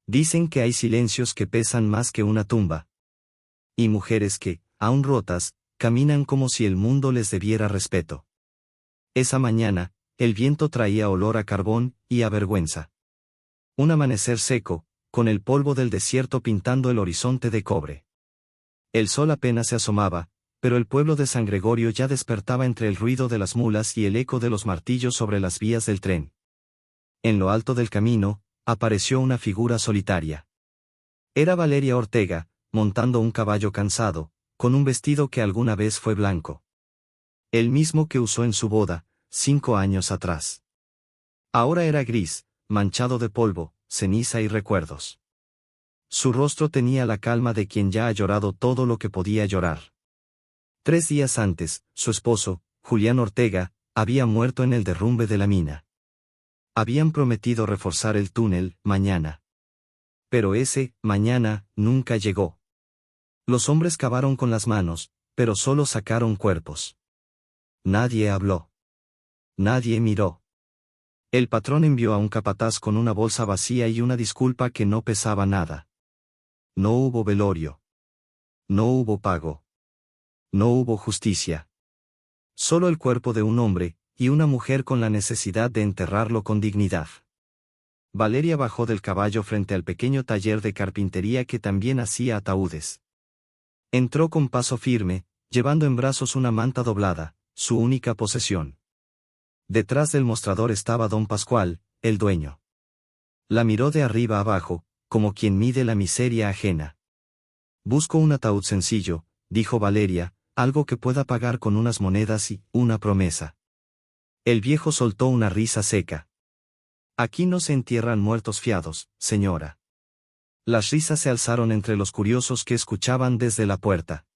Dicen que hay silencios que pesan más que una tumba. Y mujeres que, aún rotas, caminan como si el mundo les debiera respeto. Esa mañana, el viento traía olor a carbón y a vergüenza. Un amanecer seco, con el polvo del desierto pintando el horizonte de cobre. El sol apenas se asomaba, pero el pueblo de San Gregorio ya despertaba entre el ruido de las mulas y el eco de los martillos sobre las vías del tren. En lo alto del camino, apareció una figura solitaria. Era Valeria Ortega, montando un caballo cansado, con un vestido que alguna vez fue blanco. El mismo que usó en su boda, 5 años atrás. Ahora era gris, manchado de polvo, ceniza y recuerdos. Su rostro tenía la calma de quien ya ha llorado todo lo que podía llorar. 3 días antes, su esposo, Julián Ortega, había muerto en el derrumbe de la mina. Habían prometido reforzar el túnel, mañana. Pero ese, mañana, nunca llegó. Los hombres cavaron con las manos, pero solo sacaron cuerpos. Nadie habló. Nadie miró. El patrón envió a un capataz con una bolsa vacía y una disculpa que no pesaba nada. No hubo velorio. No hubo pago. No hubo justicia. Solo el cuerpo de un hombre, y una mujer con la necesidad de enterrarlo con dignidad. Valeria bajó del caballo frente al pequeño taller de carpintería que también hacía ataúdes. Entró con paso firme, llevando en brazos una manta doblada, su única posesión. Detrás del mostrador estaba don Pascual, el dueño. La miró de arriba abajo, como quien mide la miseria ajena. Busco un ataúd sencillo, dijo Valeria, algo que pueda pagar con unas monedas y una promesa. El viejo soltó una risa seca. Aquí no se entierran muertos fiados, señora. Las risas se alzaron entre los curiosos que escuchaban desde la puerta.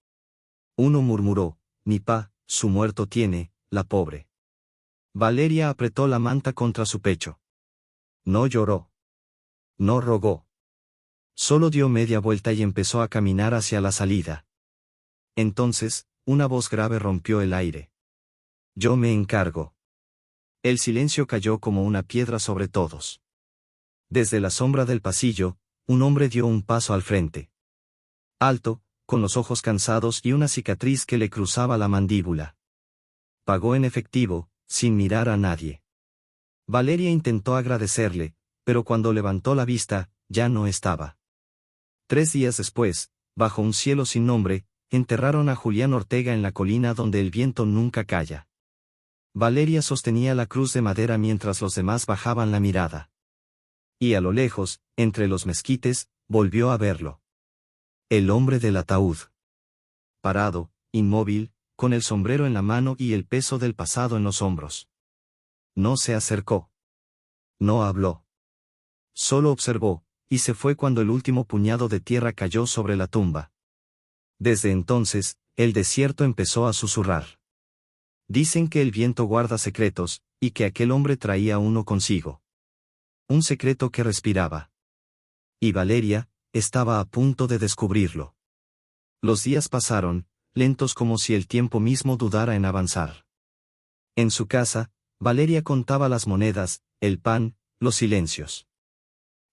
Uno murmuró, ni pa, su muerto tiene, la pobre. Valeria apretó la manta contra su pecho. No lloró. No rogó. Solo dio media vuelta y empezó a caminar hacia la salida. Entonces, una voz grave rompió el aire. Yo me encargo. El silencio cayó como una piedra sobre todos. Desde la sombra del pasillo, un hombre dio un paso al frente. Alto, con los ojos cansados y una cicatriz que le cruzaba la mandíbula. Pagó en efectivo, sin mirar a nadie. Valeria intentó agradecerle, pero cuando levantó la vista, ya no estaba. 3 días después, bajo un cielo sin nombre, enterraron a Julián Ortega en la colina donde el viento nunca calla. Valeria sostenía la cruz de madera mientras los demás bajaban la mirada. Y a lo lejos, entre los mezquites, volvió a verlo. El hombre del ataúd. Parado, inmóvil, con el sombrero en la mano y el peso del pasado en los hombros. No se acercó. No habló. Solo observó, y se fue cuando el último puñado de tierra cayó sobre la tumba. Desde entonces, el desierto empezó a susurrar. Dicen que el viento guarda secretos, y que aquel hombre traía uno consigo. Un secreto que respiraba. Y Valeria, estaba a punto de descubrirlo. Los días pasaron, lentos como si el tiempo mismo dudara en avanzar. En su casa, Valeria contaba las monedas, el pan, los silencios.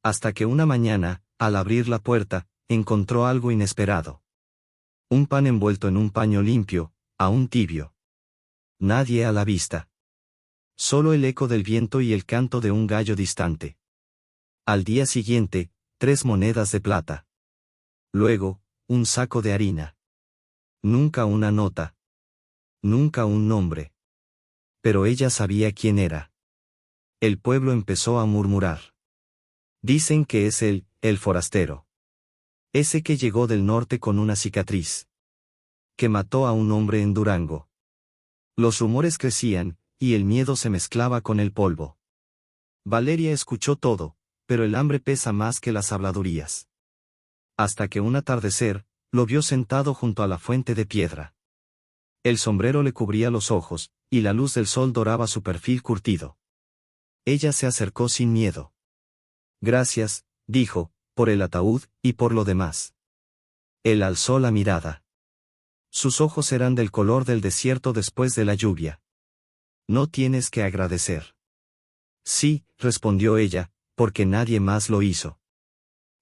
Hasta que una mañana, al abrir la puerta, encontró algo inesperado. Un pan envuelto en un paño limpio, aún tibio. Nadie a la vista. Solo el eco del viento y el canto de un gallo distante. Al día siguiente, 3 monedas de plata. Luego, un saco de harina. Nunca una nota. Nunca un nombre. Pero ella sabía quién era. El pueblo empezó a murmurar. Dicen que es el forastero. Ese que llegó del norte con una cicatriz. Que mató a un hombre en Durango. Los rumores crecían, y el miedo se mezclaba con el polvo. Valeria escuchó todo, pero el hambre pesa más que las habladurías. Hasta que un atardecer, lo vio sentado junto a la fuente de piedra. El sombrero le cubría los ojos, y la luz del sol doraba su perfil curtido. Ella se acercó sin miedo. Gracias, dijo, por el ataúd, y por lo demás. Él alzó la mirada. Sus ojos eran del color del desierto después de la lluvia. No tienes que agradecer. Sí, respondió ella, porque nadie más lo hizo.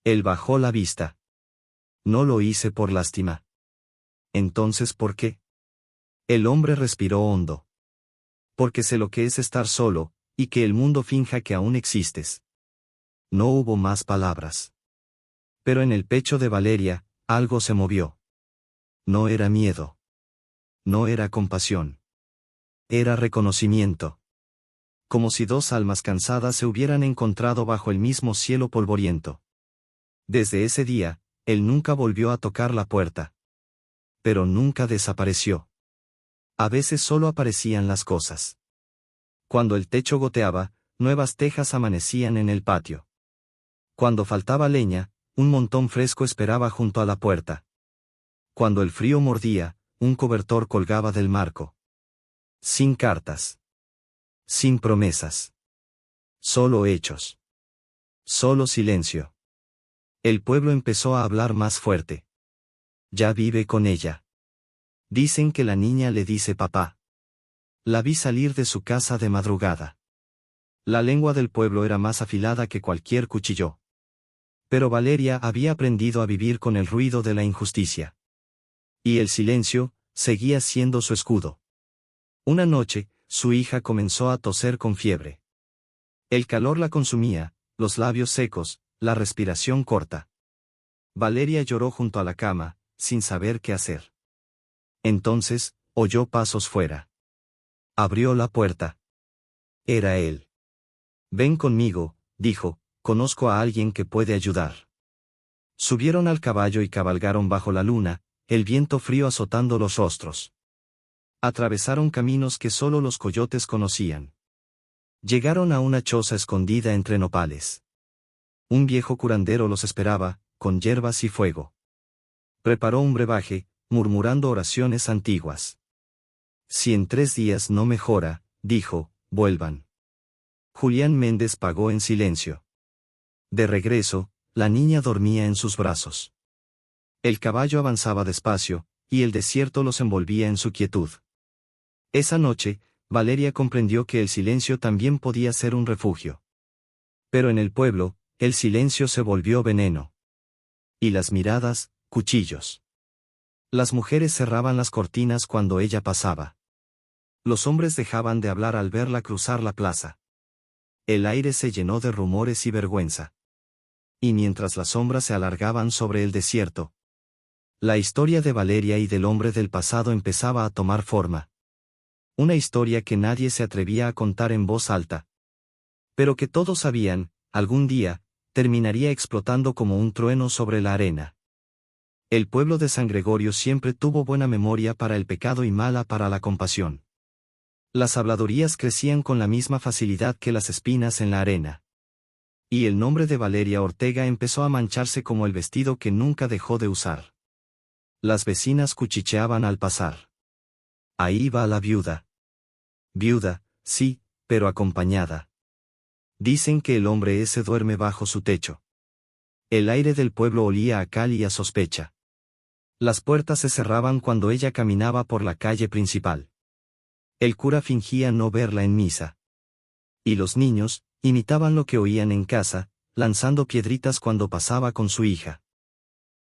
Él bajó la vista. No lo hice por lástima. Entonces, ¿por qué? El hombre respiró hondo. Porque sé lo que es estar solo, y que el mundo finja que aún existes. No hubo más palabras. Pero en el pecho de Valeria, algo se movió. No era miedo. No era compasión. Era reconocimiento. Como si dos almas cansadas se hubieran encontrado bajo el mismo cielo polvoriento. Desde ese día, él nunca volvió a tocar la puerta. Pero nunca desapareció. A veces solo aparecían las cosas. Cuando el techo goteaba, nuevas tejas amanecían en el patio. Cuando faltaba leña, un montón fresco esperaba junto a la puerta. Cuando el frío mordía, un cobertor colgaba del marco. Sin cartas. Sin promesas. Solo hechos. Solo silencio. El pueblo empezó a hablar más fuerte. Ya vive con ella. Dicen que la niña le dice papá. La vi salir de su casa de madrugada. La lengua del pueblo era más afilada que cualquier cuchillo. Pero Valeria había aprendido a vivir con el ruido de la injusticia. Y el silencio seguía siendo su escudo. Una noche, su hija comenzó a toser con fiebre. El calor la consumía, los labios secos, la respiración corta. Valeria lloró junto a la cama, sin saber qué hacer. Entonces, oyó pasos fuera. Abrió la puerta. Era él. Ven conmigo, dijo, conozco a alguien que puede ayudar. Subieron al caballo y cabalgaron bajo la luna, el viento frío azotando los rostros. Atravesaron caminos que solo los coyotes conocían. Llegaron a una choza escondida entre nopales. Un viejo curandero los esperaba, con hierbas y fuego. Preparó un brebaje, murmurando oraciones antiguas. Si en 3 días no mejora, dijo, vuelvan. Julián Méndez pagó en silencio. De regreso, la niña dormía en sus brazos. El caballo avanzaba despacio, y el desierto los envolvía en su quietud. Esa noche, Valeria comprendió que el silencio también podía ser un refugio. Pero en el pueblo, el silencio se volvió veneno. Y las miradas, cuchillos. Las mujeres cerraban las cortinas cuando ella pasaba. Los hombres dejaban de hablar al verla cruzar la plaza. El aire se llenó de rumores y vergüenza. Y mientras las sombras se alargaban sobre el desierto, la historia de Valeria y del hombre del pasado empezaba a tomar forma. Una historia que nadie se atrevía a contar en voz alta. Pero que todos sabían, algún día, terminaría explotando como un trueno sobre la arena. El pueblo de San Gregorio siempre tuvo buena memoria para el pecado y mala para la compasión. Las habladurías crecían con la misma facilidad que las espinas en la arena. Y el nombre de Valeria Ortega empezó a mancharse como el vestido que nunca dejó de usar. Las vecinas cuchicheaban al pasar. Ahí va la viuda. Viuda, sí, pero acompañada. Dicen que el hombre ese duerme bajo su techo. El aire del pueblo olía a cal y a sospecha. Las puertas se cerraban cuando ella caminaba por la calle principal. El cura fingía no verla en misa. Y los niños imitaban lo que oían en casa, lanzando piedritas cuando pasaba con su hija.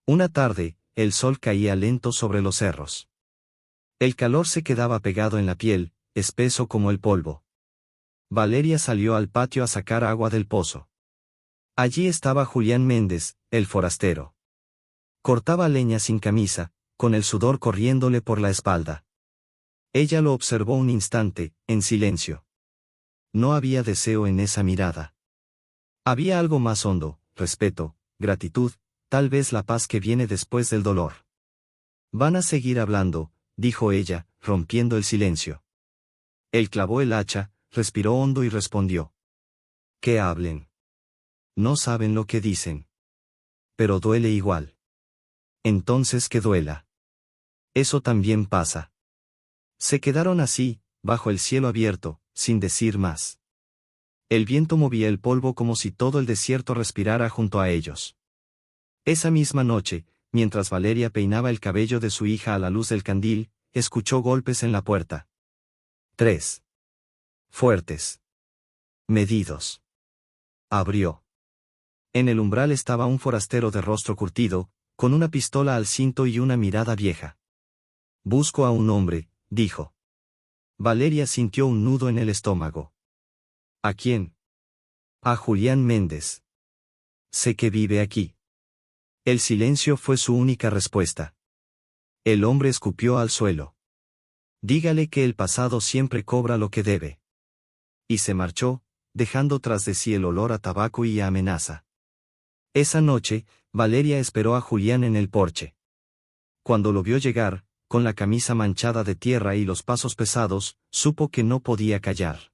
Una tarde, el sol caía lento sobre los cerros. El calor se quedaba pegado en la piel, espeso como el polvo. Valeria salió al patio a sacar agua del pozo. Allí estaba Julián Méndez, el forastero. Cortaba leña sin camisa, con el sudor corriéndole por la espalda. Ella lo observó un instante, en silencio. No había deseo en esa mirada. Había algo más hondo, respeto, gratitud, tal vez la paz que viene después del dolor. Van a seguir hablando, dijo ella, rompiendo el silencio. Él clavó el hacha, respiró hondo y respondió. Que hablen. No saben lo que dicen. Pero duele igual. Entonces que duela. Eso también pasa. Se quedaron así, bajo el cielo abierto, sin decir más. El viento movía el polvo como si todo el desierto respirara junto a ellos. Esa misma noche, mientras Valeria peinaba el cabello de su hija a la luz del candil, escuchó golpes en la puerta. 3. Fuertes. Medidos. Abrió. En el umbral estaba un forastero de rostro curtido, con una pistola al cinto y una mirada vieja. Busco a un hombre, dijo. Valeria sintió un nudo en el estómago. ¿A quién? A Julián Méndez. Sé que vive aquí. El silencio fue su única respuesta. El hombre escupió al suelo. Dígale que el pasado siempre cobra lo que debe. Y se marchó, dejando tras de sí el olor a tabaco y a amenaza. Esa noche, Valeria esperó a Julián en el porche. Cuando lo vio llegar, con la camisa manchada de tierra y los pasos pesados, supo que no podía callar.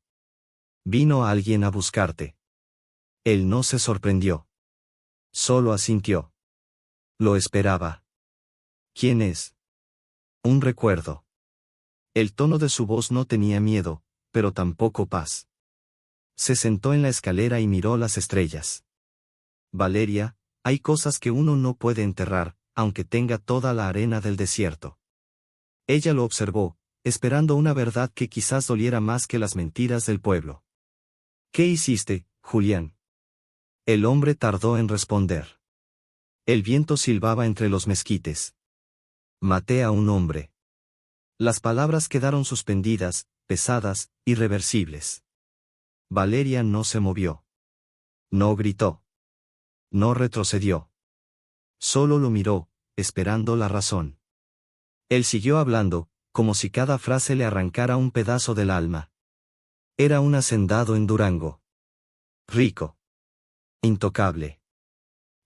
Vino alguien a buscarte. Él no se sorprendió. Solo asintió. Lo esperaba. ¿Quién es? Un recuerdo. El tono de su voz no tenía miedo, pero tampoco paz. Se sentó en la escalera y miró las estrellas. Valeria, hay cosas que uno no puede enterrar, aunque tenga toda la arena del desierto. Ella lo observó, esperando una verdad que quizás doliera más que las mentiras del pueblo. ¿Qué hiciste, Julián? El hombre tardó en responder. El viento silbaba entre los mezquites. Maté a un hombre. Las palabras quedaron suspendidas, pesadas, irreversibles. Valeria no se movió. No gritó. No retrocedió. Solo lo miró, esperando la razón. Él siguió hablando, como si cada frase le arrancara un pedazo del alma. Era un hacendado en Durango. Rico. Intocable.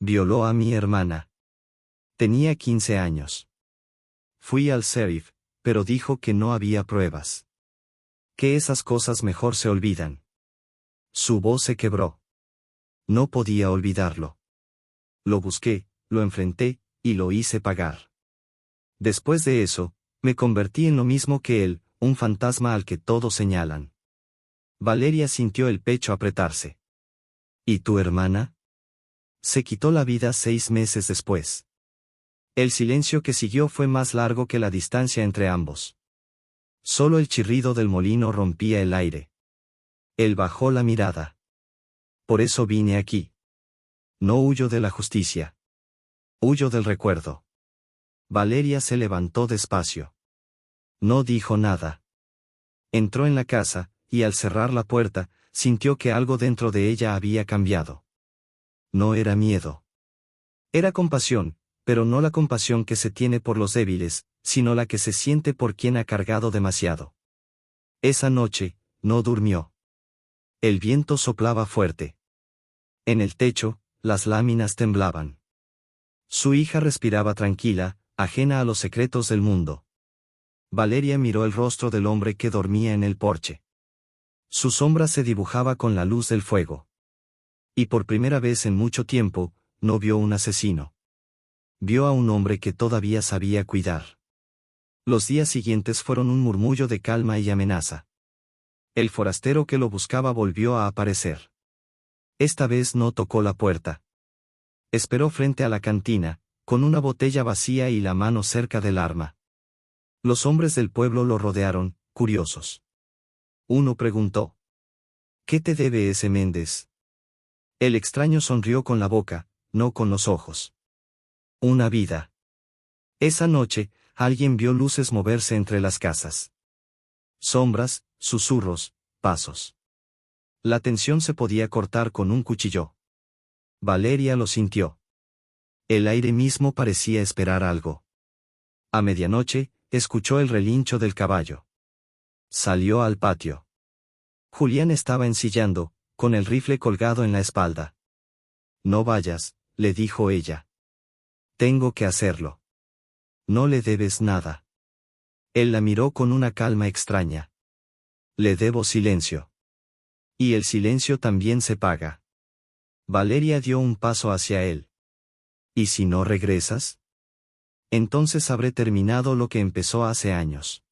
Violó a mi hermana. Tenía 15 años. Fui al sheriff, pero dijo que no había pruebas. Que esas cosas mejor se olvidan. Su voz se quebró. No podía olvidarlo. Lo busqué, lo enfrenté, y lo hice pagar. Después de eso, me convertí en lo mismo que él, un fantasma al que todos señalan. Valeria sintió el pecho apretarse. ¿Y tu hermana? Se quitó la vida 6 meses después. El silencio que siguió fue más largo que la distancia entre ambos. Solo el chirrido del molino rompía el aire. Él bajó la mirada. Por eso vine aquí. No huyo de la justicia. Huyo del recuerdo. Valeria se levantó despacio. No dijo nada. Entró en la casa, y al cerrar la puerta, sintió que algo dentro de ella había cambiado. No era miedo. Era compasión, pero no la compasión que se tiene por los débiles, sino la que se siente por quien ha cargado demasiado. Esa noche, no durmió. El viento soplaba fuerte. En el techo, las láminas temblaban. Su hija respiraba tranquila, ajena a los secretos del mundo. Valeria miró el rostro del hombre que dormía en el porche. Su sombra se dibujaba con la luz del fuego. Y por primera vez en mucho tiempo, no vio un asesino. Vio a un hombre que todavía sabía cuidar. Los días siguientes fueron un murmullo de calma y amenaza. El forastero que lo buscaba volvió a aparecer. Esta vez no tocó la puerta. Esperó frente a la cantina, con una botella vacía y la mano cerca del arma. Los hombres del pueblo lo rodearon, curiosos. Uno preguntó: ¿Qué te debe ese Méndez? El extraño sonrió con la boca, no con los ojos. Una vida. Esa noche, alguien vio luces moverse entre las casas. Sombras, susurros, pasos. La tensión se podía cortar con un cuchillo. Valeria lo sintió. El aire mismo parecía esperar algo. A medianoche, escuchó el relincho del caballo. Salió al patio. Julián estaba ensillando, con el rifle colgado en la espalda. No vayas, le dijo ella. Tengo que hacerlo. No le debes nada. Él la miró con una calma extraña. Le debo silencio. Y el silencio también se paga. Valeria dio un paso hacia él. ¿Y si no regresas? Entonces habré terminado lo que empezó hace años.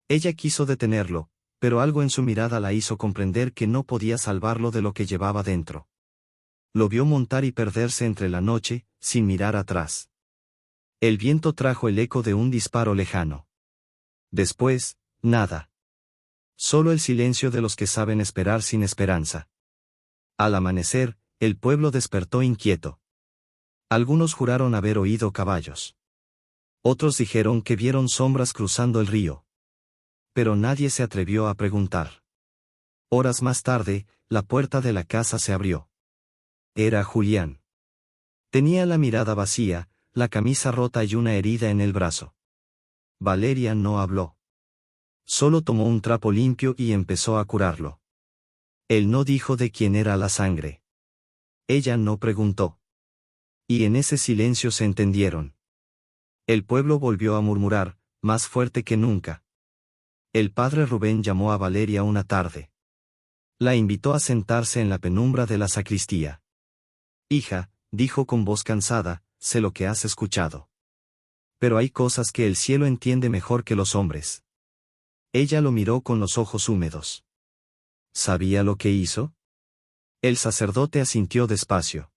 Ella quiso detenerlo, pero algo en su mirada la hizo comprender que no podía salvarlo de lo que llevaba dentro. Lo vio montar y perderse entre la noche, sin mirar atrás. El viento trajo el eco de un disparo lejano. Después, nada. Solo el silencio de los que saben esperar sin esperanza. Al amanecer, el pueblo despertó inquieto. Algunos juraron haber oído caballos. Otros dijeron que vieron sombras cruzando el río. Pero nadie se atrevió a preguntar. Horas más tarde, la puerta de la casa se abrió. Era Julián. Tenía la mirada vacía, la camisa rota y una herida en el brazo. Valeria no habló. Solo tomó un trapo limpio y empezó a curarlo. Él no dijo de quién era la sangre. Ella no preguntó. Y en ese silencio se entendieron. El pueblo volvió a murmurar, más fuerte que nunca. El padre Rubén llamó a Valeria una tarde. La invitó a sentarse en la penumbra de la sacristía. Hija, dijo con voz cansada, sé lo que has escuchado. Pero hay cosas que el cielo entiende mejor que los hombres. Ella lo miró con los ojos húmedos. ¿Sabía lo que hizo? El sacerdote asintió despacio.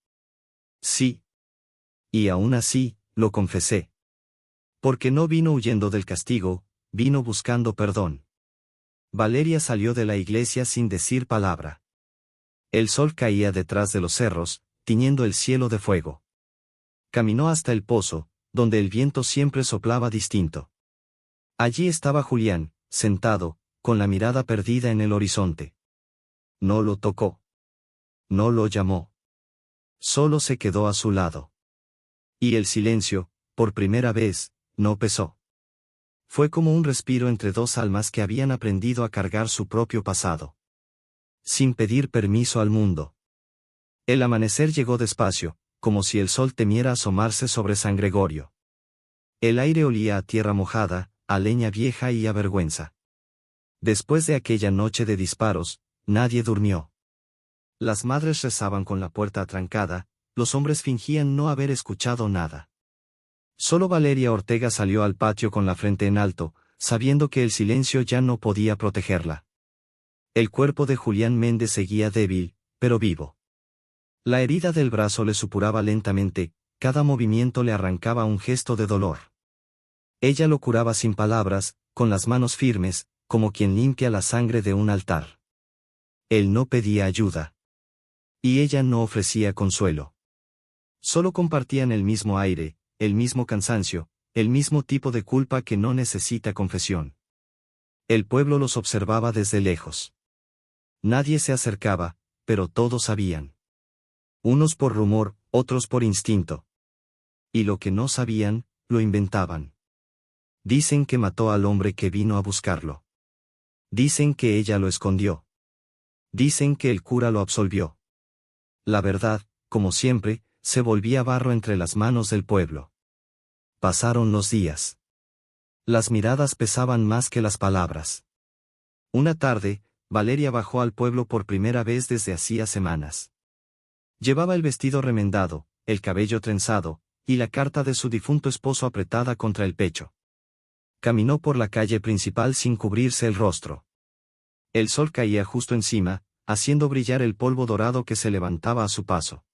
Sí. Y aún así, lo confesé. Porque no vino huyendo del castigo, vino buscando perdón. Valeria salió de la iglesia sin decir palabra. El sol caía detrás de los cerros, tiñendo el cielo de fuego. Caminó hasta el pozo, donde el viento siempre soplaba distinto. Allí estaba Julián, sentado, con la mirada perdida en el horizonte. No lo tocó. No lo llamó. Solo se quedó a su lado. Y el silencio, por primera vez, no pesó. Fue como un respiro entre dos almas que habían aprendido a cargar su propio pasado. Sin pedir permiso al mundo. El amanecer llegó despacio, como si el sol temiera asomarse sobre San Gregorio. El aire olía a tierra mojada, a leña vieja y a vergüenza. Después de aquella noche de disparos, nadie durmió. Las madres rezaban con la puerta atrancada, los hombres fingían no haber escuchado nada. Solo Valeria Ortega salió al patio con la frente en alto, sabiendo que el silencio ya no podía protegerla. El cuerpo de Julián Méndez seguía débil, pero vivo. La herida del brazo le supuraba lentamente, cada movimiento le arrancaba un gesto de dolor. Ella lo curaba sin palabras, con las manos firmes, como quien limpia la sangre de un altar. Él no pedía ayuda. Y ella no ofrecía consuelo. Solo compartían el mismo aire, el mismo cansancio, el mismo tipo de culpa que no necesita confesión. El pueblo los observaba desde lejos. Nadie se acercaba, pero todos sabían. Unos por rumor, otros por instinto. Y lo que no sabían, lo inventaban. Dicen que mató al hombre que vino a buscarlo. Dicen que ella lo escondió. Dicen que el cura lo absolvió. La verdad, como siempre, se volvía barro entre las manos del pueblo. Pasaron los días. Las miradas pesaban más que las palabras. Una tarde, Valeria bajó al pueblo por primera vez desde hacía semanas. Llevaba el vestido remendado, el cabello trenzado, y la carta de su difunto esposo apretada contra el pecho. Caminó por la calle principal sin cubrirse el rostro. El sol caía justo encima, haciendo brillar el polvo dorado que se levantaba a su paso.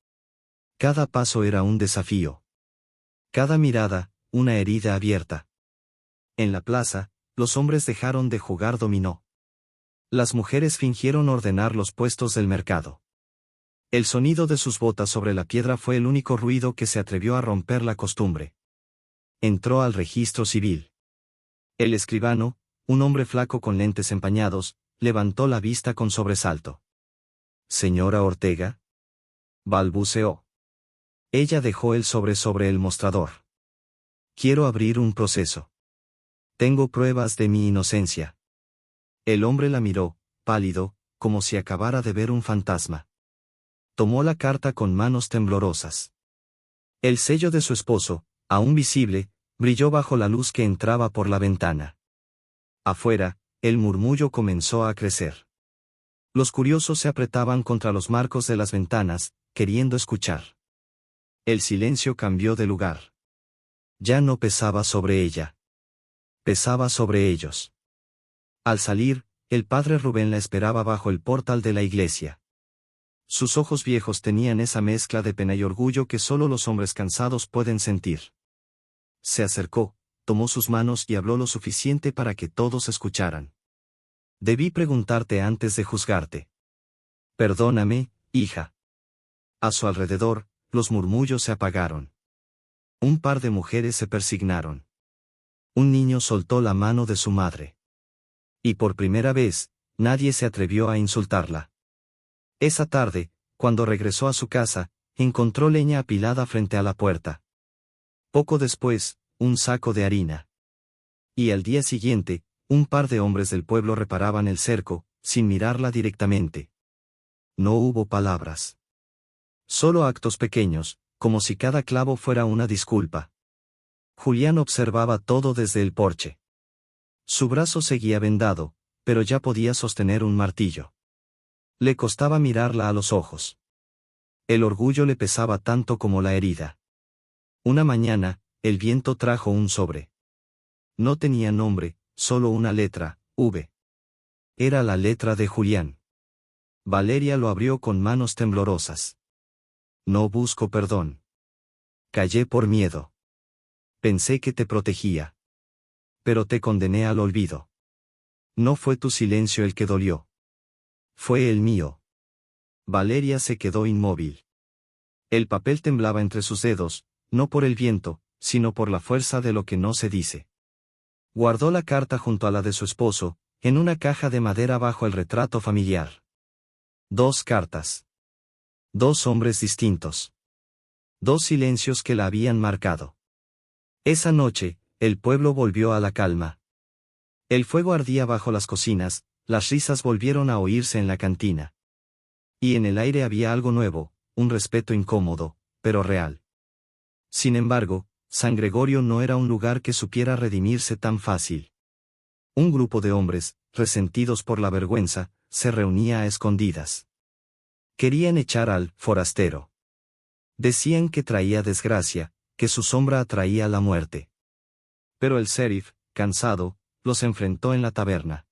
Cada paso era un desafío. Cada mirada, una herida abierta. En la plaza, los hombres dejaron de jugar dominó. Las mujeres fingieron ordenar los puestos del mercado. El sonido de sus botas sobre la piedra fue el único ruido que se atrevió a romper la costumbre. Entró al registro civil. El escribano, un hombre flaco con lentes empañados, levantó la vista con sobresalto. «¿Señora Ortega?» balbuceó. Ella dejó el sobre el mostrador. «Quiero abrir un proceso. Tengo pruebas de mi inocencia». El hombre la miró, pálido, como si acabara de ver un fantasma. Tomó la carta con manos temblorosas. El sello de su esposo, aún visible, brilló bajo la luz que entraba por la ventana. Afuera, el murmullo comenzó a crecer. Los curiosos se apretaban contra los marcos de las ventanas, queriendo escuchar. El silencio cambió de lugar. Ya no pesaba sobre ella. Pesaba sobre ellos. Al salir, el padre Rubén la esperaba bajo el portal de la iglesia. Sus ojos viejos tenían esa mezcla de pena y orgullo que solo los hombres cansados pueden sentir. Se acercó, tomó sus manos y habló lo suficiente para que todos escucharan. «Debí preguntarte antes de juzgarte. Perdóname, hija. A su alrededor, los murmullos se apagaron. Un par de mujeres se persignaron. Un niño soltó la mano de su madre. Y por primera vez, nadie se atrevió a insultarla. Esa tarde, cuando regresó a su casa, encontró leña apilada frente a la puerta. Poco después, un saco de harina. Y al día siguiente, un par de hombres del pueblo reparaban el cerco, sin mirarla directamente. No hubo palabras. Solo actos pequeños, como si cada clavo fuera una disculpa. Julián observaba todo desde el porche. Su brazo seguía vendado, pero ya podía sostener un martillo. Le costaba mirarla a los ojos. El orgullo le pesaba tanto como la herida. Una mañana, el viento trajo un sobre. No tenía nombre, solo una letra, V. Era la letra de Julián. Valeria lo abrió con manos temblorosas. No busco perdón. Callé por miedo. Pensé que te protegía. Pero te condené al olvido. No fue tu silencio el que dolió. Fue el mío. Valeria se quedó inmóvil. El papel temblaba entre sus dedos, no por el viento, sino por la fuerza de lo que no se dice. Guardó la carta junto a la de su esposo, en una caja de madera bajo el retrato familiar. 2 cartas. 2 hombres distintos. 2 silencios que la habían marcado. Esa noche, el pueblo volvió a la calma. El fuego ardía bajo las cocinas, las risas volvieron a oírse en la cantina. Y en el aire había algo nuevo, un respeto incómodo, pero real. Sin embargo, San Gregorio no era un lugar que supiera redimirse tan fácil. Un grupo de hombres, resentidos por la vergüenza, se reunía a escondidas. Querían echar al forastero. Decían que traía desgracia, que su sombra atraía la muerte. Pero el sheriff, cansado, los enfrentó en la taberna.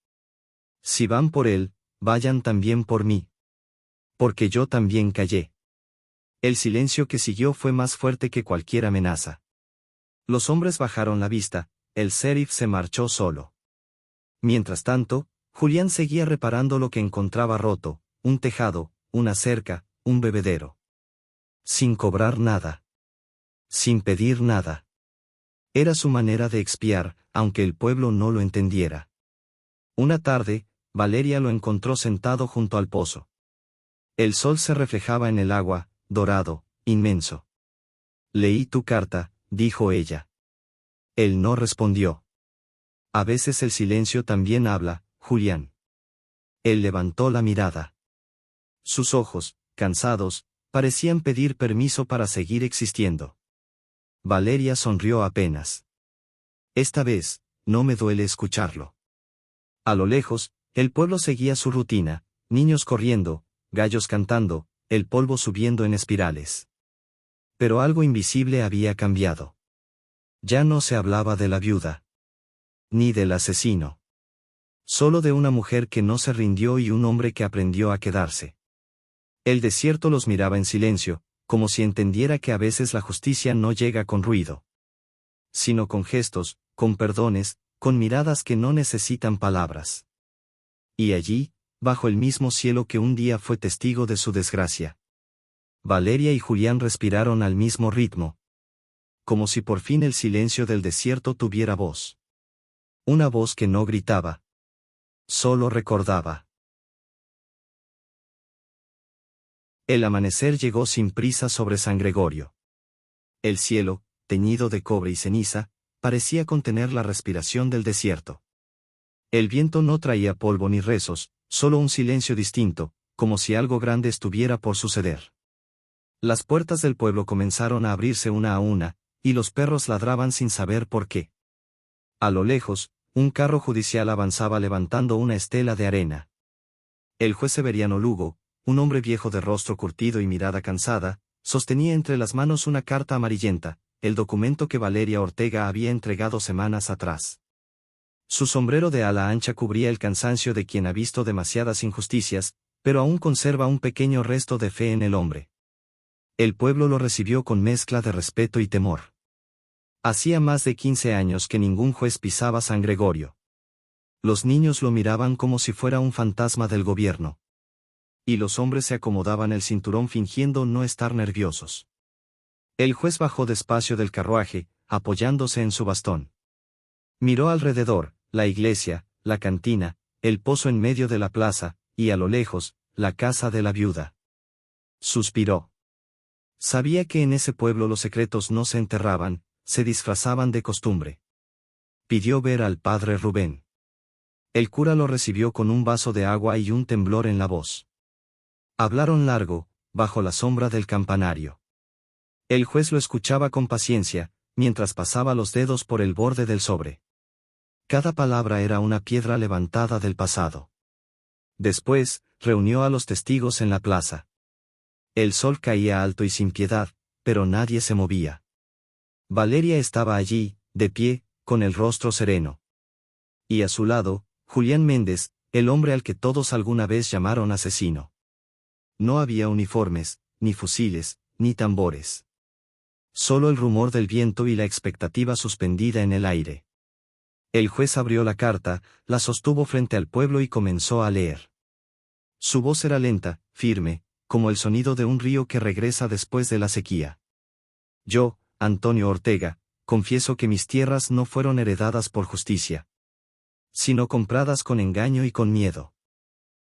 Si van por él, vayan también por mí. Porque yo también callé. El silencio que siguió fue más fuerte que cualquier amenaza. Los hombres bajaron la vista, el sheriff se marchó solo. Mientras tanto, Julián seguía reparando lo que encontraba roto, un tejado, una cerca, un bebedero. Sin cobrar nada. Sin pedir nada. Era su manera de expiar, aunque el pueblo no lo entendiera. Una tarde, Valeria lo encontró sentado junto al pozo. El sol se reflejaba en el agua, dorado, inmenso. Leí tu carta, dijo ella. Él no respondió. A veces el silencio también habla, Julián. Él levantó la mirada. Sus ojos, cansados, parecían pedir permiso para seguir existiendo. Valeria sonrió apenas. Esta vez, no me duele escucharlo. A lo lejos, el pueblo seguía su rutina, niños corriendo, gallos cantando, el polvo subiendo en espirales. Pero algo invisible había cambiado. Ya no se hablaba de la viuda. Ni del asesino. Solo de una mujer que no se rindió y un hombre que aprendió a quedarse. El desierto los miraba en silencio, como si entendiera que a veces la justicia no llega con ruido. Sino con gestos, con perdones, con miradas que no necesitan palabras. Y allí, bajo el mismo cielo que un día fue testigo de su desgracia, Valeria y Julián respiraron al mismo ritmo. Como si por fin el silencio del desierto tuviera voz. Una voz que no gritaba. Solo recordaba. El amanecer llegó sin prisa sobre San Gregorio. El cielo, teñido de cobre y ceniza, parecía contener la respiración del desierto. El viento no traía polvo ni rezos, solo un silencio distinto, como si algo grande estuviera por suceder. Las puertas del pueblo comenzaron a abrirse una a una, y los perros ladraban sin saber por qué. A lo lejos, un carro judicial avanzaba levantando una estela de arena. El juez Severiano Lugo, un hombre viejo de rostro curtido y mirada cansada, sostenía entre las manos una carta amarillenta, el documento que Valeria Ortega había entregado semanas atrás. Su sombrero de ala ancha cubría el cansancio de quien ha visto demasiadas injusticias, pero aún conserva un pequeño resto de fe en el hombre. El pueblo lo recibió con mezcla de respeto y temor. Hacía más de 15 años que ningún juez pisaba San Gregorio. Los niños lo miraban como si fuera un fantasma del gobierno. y los hombres se acomodaban el cinturón fingiendo no estar nerviosos. El juez bajó despacio del carruaje, apoyándose en su bastón. Miró alrededor, la iglesia, la cantina, el pozo en medio de la plaza, y a lo lejos, la casa de la viuda. Suspiró. Sabía que en ese pueblo los secretos no se enterraban, se disfrazaban de costumbre. Pidió ver al padre Rubén. El cura lo recibió con un vaso de agua y un temblor en la voz. Hablaron largo, bajo la sombra del campanario. El juez lo escuchaba con paciencia, mientras pasaba los dedos por el borde del sobre. Cada palabra era una piedra levantada del pasado. Después, reunió a los testigos en la plaza. El sol caía alto y sin piedad, pero nadie se movía. Valeria estaba allí, de pie, con el rostro sereno. Y a su lado, Julián Méndez, el hombre al que todos alguna vez llamaron asesino. No había uniformes, ni fusiles, ni tambores. Solo el rumor del viento y la expectativa suspendida en el aire. El juez abrió la carta, la sostuvo frente al pueblo y comenzó a leer. Su voz era lenta, firme, como el sonido de un río que regresa después de la sequía. Yo, Antonio Ortega, confieso que mis tierras no fueron heredadas por justicia, sino compradas con engaño y con miedo.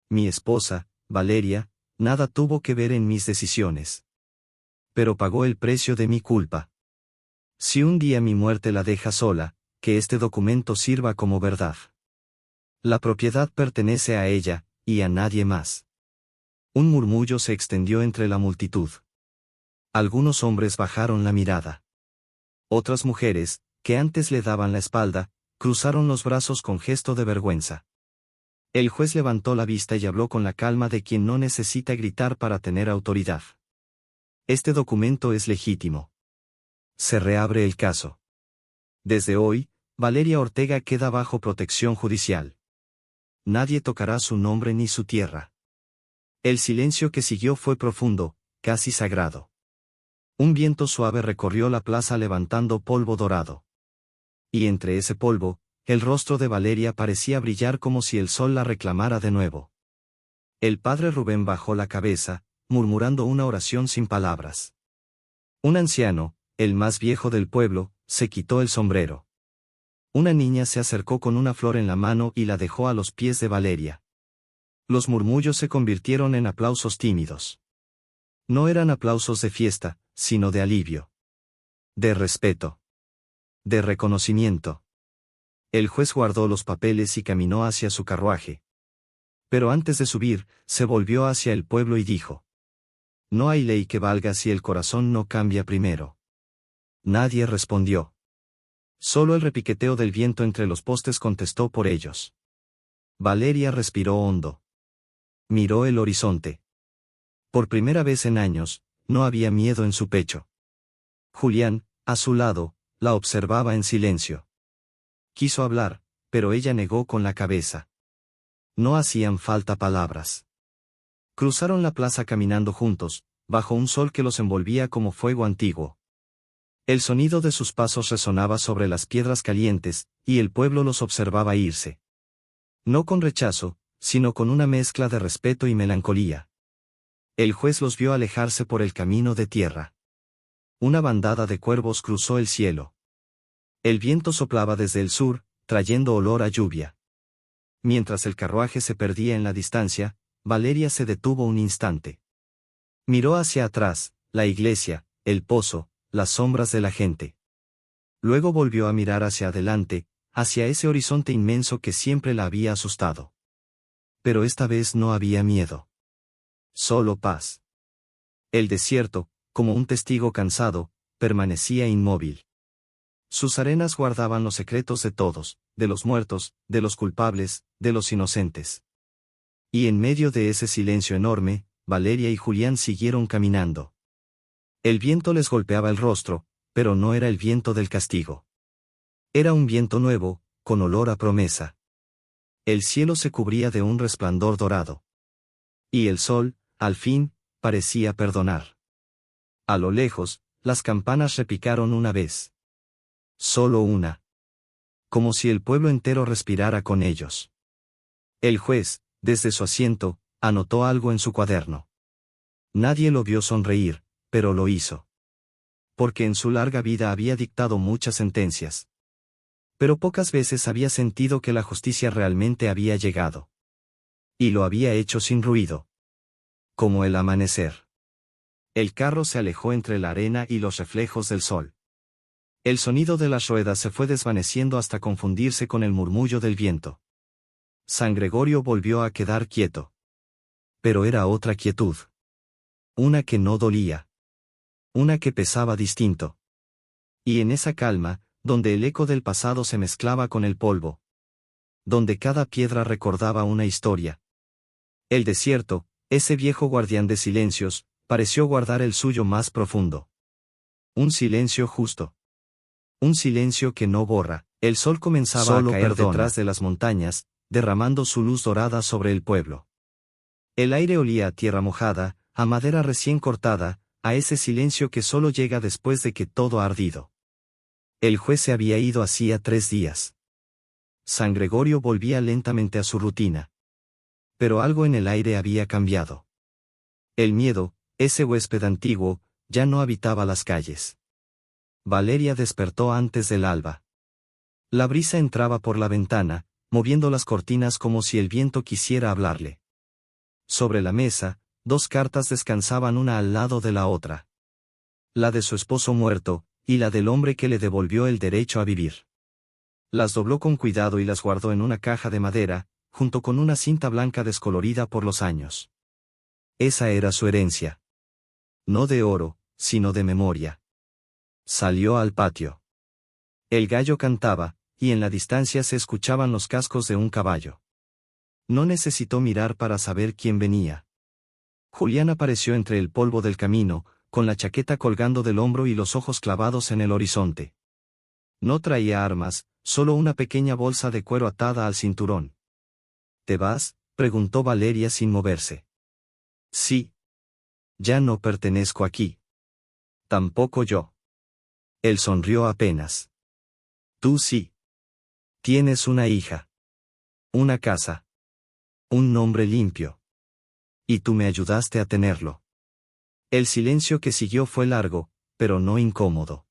Mi esposa, Valeria, nada tuvo que ver en mis decisiones. Pero pagó el precio de mi culpa. Si un día mi muerte la deja sola, que este documento sirva como verdad. La propiedad pertenece a ella, y a nadie más. Un murmullo se extendió entre la multitud. Algunos hombres bajaron la mirada. Otras mujeres, que antes le daban la espalda, cruzaron los brazos con gesto de vergüenza. El juez levantó la vista y habló con la calma de quien no necesita gritar para tener autoridad. Este documento es legítimo. Se reabre el caso. Desde hoy, Valeria Ortega queda bajo protección judicial. Nadie tocará su nombre ni su tierra. El silencio que siguió fue profundo, casi sagrado. Un viento suave recorrió la plaza levantando polvo dorado. Y entre ese polvo, el rostro de Valeria parecía brillar como si el sol la reclamara de nuevo. El padre Rubén bajó la cabeza, murmurando una oración sin palabras. Un anciano, el más viejo del pueblo, se quitó el sombrero. Una niña se acercó con una flor en la mano y la dejó a los pies de Valeria. Los murmullos se convirtieron en aplausos tímidos. No eran aplausos de fiesta, sino de alivio. De respeto. De reconocimiento. El juez guardó los papeles y caminó hacia su carruaje. Pero antes de subir, se volvió hacia el pueblo y dijo: No hay ley que valga si el corazón no cambia primero. Nadie respondió. Solo el repiqueteo del viento entre los postes contestó por ellos. Valeria respiró hondo. Miró el horizonte. Por primera vez en años, no había miedo en su pecho. Julián, a su lado, la observaba en silencio. Quiso hablar, pero ella negó con la cabeza. No hacían falta palabras. Cruzaron la plaza caminando juntos, bajo un sol que los envolvía como fuego antiguo. El sonido de sus pasos resonaba sobre las piedras calientes, y el pueblo los observaba irse. No con rechazo, sino con una mezcla de respeto y melancolía. El juez los vio alejarse por el camino de tierra. Una bandada de cuervos cruzó el cielo. El viento soplaba desde el sur, trayendo olor a lluvia. Mientras el carruaje se perdía en la distancia, Valeria se detuvo un instante. Miró hacia atrás, la iglesia, el pozo, las sombras de la gente. Luego volvió a mirar hacia adelante, hacia ese horizonte inmenso que siempre la había asustado. Pero esta vez no había miedo. Solo paz. El desierto, como un testigo cansado, permanecía inmóvil. Sus arenas guardaban los secretos de todos, de los muertos, de los culpables, de los inocentes. Y en medio de ese silencio enorme, Valeria y Julián siguieron caminando. El viento les golpeaba el rostro, pero no era el viento del castigo. Era un viento nuevo, con olor a promesa. El cielo se cubría de un resplandor dorado. Y el sol, al fin, parecía perdonar. A lo lejos, las campanas repicaron una vez. Solo una. Como si el pueblo entero respirara con ellos. El juez, desde su asiento, Anotó algo en su cuaderno. Nadie lo vio sonreír, pero lo hizo. Porque en su larga vida había dictado muchas sentencias. Pero pocas veces había sentido que la justicia realmente había llegado. Y lo había hecho sin ruido. Como el amanecer. El carro se alejó entre la arena y los reflejos del sol. El sonido de las ruedas se fue desvaneciendo hasta confundirse con el murmullo del viento. San Gregorio volvió a quedar quieto. Pero era otra quietud. Una que no dolía. Una que pesaba distinto. Y en esa calma, donde el eco del pasado se mezclaba con el polvo. Donde cada piedra recordaba una historia. El desierto, ese viejo guardián de silencios, pareció guardar el suyo más profundo. Un silencio justo. Un silencio que no borra. El sol comenzaba a caer detrás de las montañas, derramando su luz dorada sobre el pueblo. El aire olía a tierra mojada, a madera recién cortada, a ese silencio que solo llega después de que todo ha ardido. El juez se había ido hacía 3 días. San Gregorio volvía lentamente a su rutina. Pero algo en el aire había cambiado. El miedo, ese huésped antiguo, ya no habitaba las calles. Valeria despertó antes del alba. La brisa entraba por la ventana, moviendo las cortinas como si el viento quisiera hablarle. Sobre la mesa, 2 cartas descansaban una al lado de la otra. La de su esposo muerto, y la del hombre que le devolvió el derecho a vivir. Las dobló con cuidado y las guardó en una caja de madera, junto con una cinta blanca descolorida por los años. Esa era su herencia. No de oro, sino de memoria. Salió al patio. El gallo cantaba, y en la distancia se escuchaban los cascos de un caballo. No necesitó mirar para saber quién venía. Julián apareció entre el polvo del camino, con la chaqueta colgando del hombro y los ojos clavados en el horizonte. No traía armas, solo una pequeña bolsa de cuero atada al cinturón. ¿Te vas?, preguntó Valeria sin moverse. Sí. Ya no pertenezco aquí. Tampoco yo. Él sonrió apenas. Tú sí. Tienes una hija. Una casa. Un nombre limpio. Y tú me ayudaste a tenerlo. El silencio que siguió fue largo, pero no incómodo.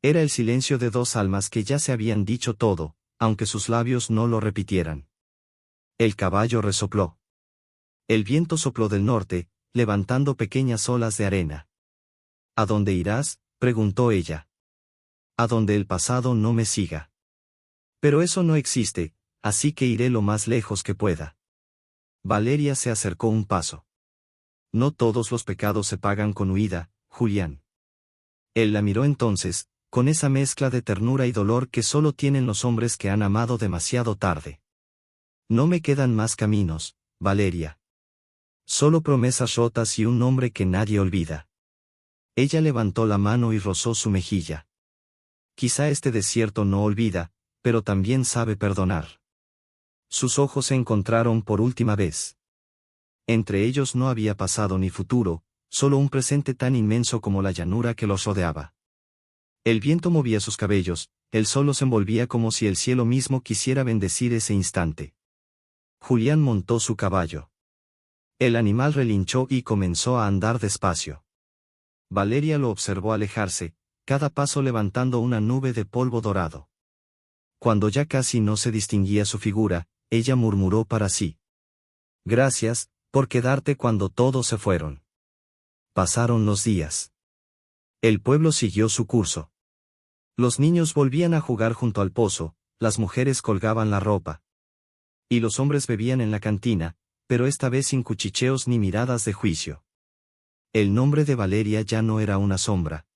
Era el silencio de 2 almas que ya se habían dicho todo, aunque sus labios no lo repitieran. El caballo resopló. El viento sopló del norte, levantando pequeñas olas de arena. ¿A dónde irás?, preguntó ella. A donde el pasado no me siga. Pero eso no existe, así que iré lo más lejos que pueda. Valeria se acercó un paso. No todos los pecados se pagan con huida, Julián. Él la miró entonces, con esa mezcla de ternura y dolor que solo tienen los hombres que han amado demasiado tarde. No me quedan más caminos, Valeria. Solo promesas rotas y un nombre que nadie olvida. Ella levantó la mano y rozó su mejilla. Quizá este desierto no olvida, pero también sabe perdonar. Sus ojos se encontraron por última vez. Entre ellos no había pasado ni futuro, solo un presente tan inmenso como la llanura que los rodeaba. El viento movía sus cabellos, el sol los envolvía como si el cielo mismo quisiera bendecir ese instante. Julián montó su caballo. El animal relinchó y comenzó a andar despacio. Valeria lo observó alejarse, cada paso levantando una nube de polvo dorado. Cuando ya casi no se distinguía su figura, ella murmuró para sí. Gracias, por quedarte cuando todos se fueron. Pasaron los días. El pueblo siguió su curso. Los niños volvían a jugar junto al pozo, las mujeres colgaban la ropa. Y los hombres bebían en la cantina, pero esta vez sin cuchicheos ni miradas de juicio. El nombre de Valeria ya no era una sombra.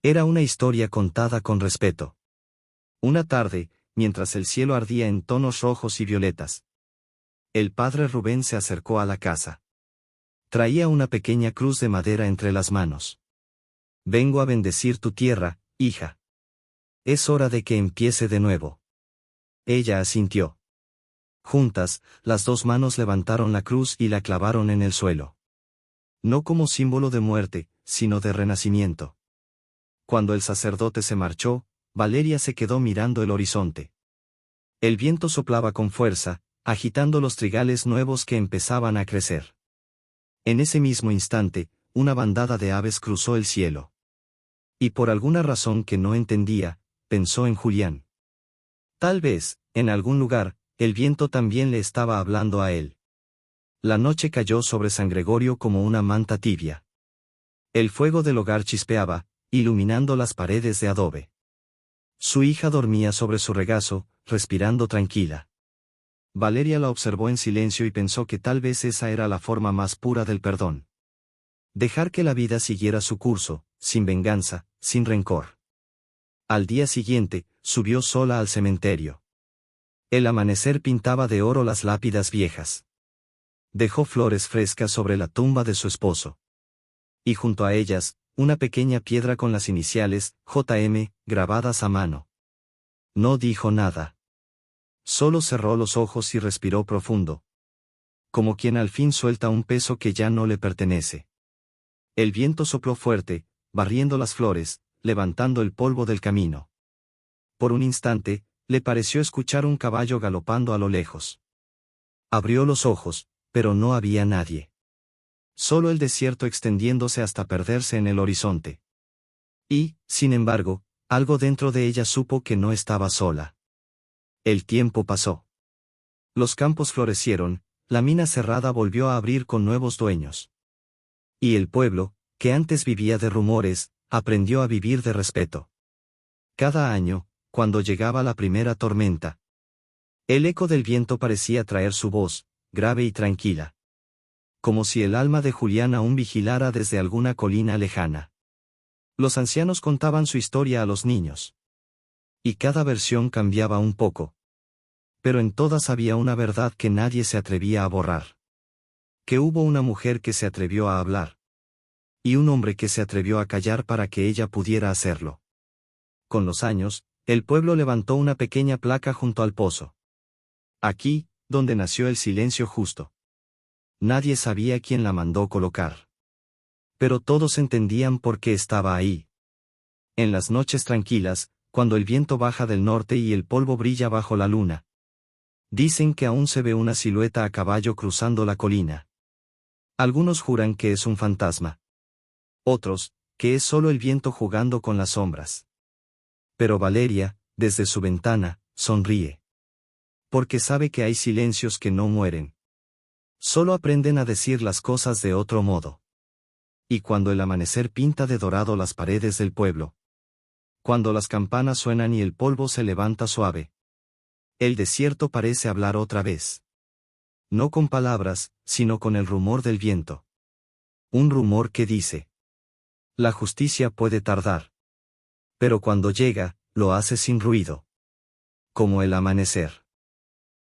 Era una historia contada con respeto. Una tarde, mientras el cielo ardía en tonos rojos y violetas, el padre Rubén se acercó a la casa. Traía una pequeña cruz de madera entre las manos. Vengo a bendecir tu tierra, hija. Es hora de que empiece de nuevo. Ella asintió. Juntas, las 2 manos levantaron la cruz y la clavaron en el suelo. No como símbolo de muerte, sino de renacimiento. Cuando el sacerdote se marchó, Valeria se quedó mirando el horizonte. El viento soplaba con fuerza, agitando los trigales nuevos que empezaban a crecer. En ese mismo instante, una bandada de aves cruzó el cielo. Y por alguna razón que no entendía, pensó en Julián. Tal vez, en algún lugar, el viento también le estaba hablando a él. La noche cayó sobre San Gregorio como una manta tibia. El fuego del hogar chispeaba, iluminando las paredes de adobe. Su hija dormía sobre su regazo, respirando tranquila. Valeria la observó en silencio y pensó que tal vez esa era la forma más pura del perdón. Dejar que la vida siguiera su curso, sin venganza, sin rencor. Al día siguiente, subió sola al cementerio. El amanecer pintaba de oro las lápidas viejas. Dejó flores frescas sobre la tumba de su esposo. Y junto a ellas, una pequeña piedra con las iniciales, JM, grabadas a mano. No dijo nada. Solo cerró los ojos y respiró profundo. Como quien al fin suelta un peso que ya no le pertenece. El viento sopló fuerte, barriendo las flores, levantando el polvo del camino. Por un instante, le pareció escuchar un caballo galopando a lo lejos. Abrió los ojos, pero no había nadie. Solo el desierto extendiéndose hasta perderse en el horizonte. Y, sin embargo, algo dentro de ella supo que no estaba sola. El tiempo pasó. Los campos florecieron, la mina cerrada volvió a abrir con nuevos dueños. Y el pueblo, que antes vivía de rumores, aprendió a vivir de respeto. Cada año, cuando llegaba la primera tormenta, el eco del viento parecía traer su voz, grave y tranquila. Como si el alma de Julián aún vigilara desde alguna colina lejana. Los ancianos contaban su historia a los niños. Y cada versión cambiaba un poco. Pero en todas había una verdad que nadie se atrevía a borrar. Que hubo una mujer que se atrevió a hablar. Y un hombre que se atrevió a callar para que ella pudiera hacerlo. Con los años, el pueblo levantó una pequeña placa junto al pozo. Aquí, donde nació el silencio justo. Nadie sabía quién la mandó colocar. Pero todos entendían por qué estaba ahí. En las noches tranquilas, cuando el viento baja del norte y el polvo brilla bajo la luna. Dicen que aún se ve una silueta a caballo cruzando la colina. Algunos juran que es un fantasma. Otros, que es solo el viento jugando con las sombras. Pero Valeria, desde su ventana, sonríe. Porque sabe que hay silencios que no mueren. Solo aprenden a decir las cosas de otro modo. Y cuando el amanecer pinta de dorado las paredes del pueblo. Cuando las campanas suenan y el polvo se levanta suave. El desierto parece hablar otra vez. No con palabras, sino con el rumor del viento. Un rumor que dice: la justicia puede tardar. Pero cuando llega, lo hace sin ruido. Como el amanecer.